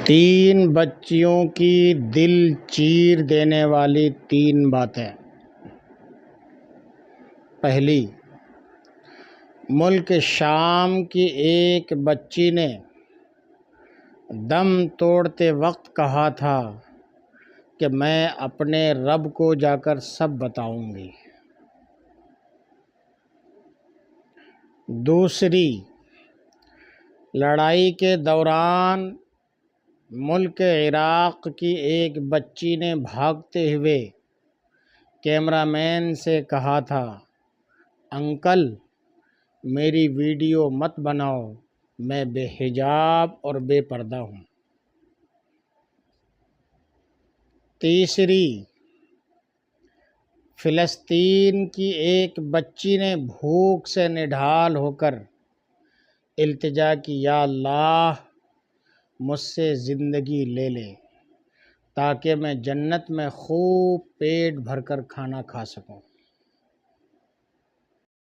تین بچیوں کی دل چیر دینے والی تین باتیں۔ پہلی، ملک شام کی ایک بچی نے دم توڑتے وقت کہا تھا کہ میں اپنے رب کو جا کر سب بتاؤں گی۔ دوسری، لڑائی کے دوران ملک عراق کی ایک بچی نے بھاگتے ہوئے کیمرہ مین سے کہا تھا، انکل میری ویڈیو مت بناؤ، میں بے حجاب اور بے پردہ ہوں۔ تیسری، فلسطین کی ایک بچی نے بھوک سے نڈھال ہو کر التجا کی، یا اللہ مجھ سے زندگی لے لے تاکہ میں جنت میں خوب پیٹ بھر کر کھانا کھا سکوں۔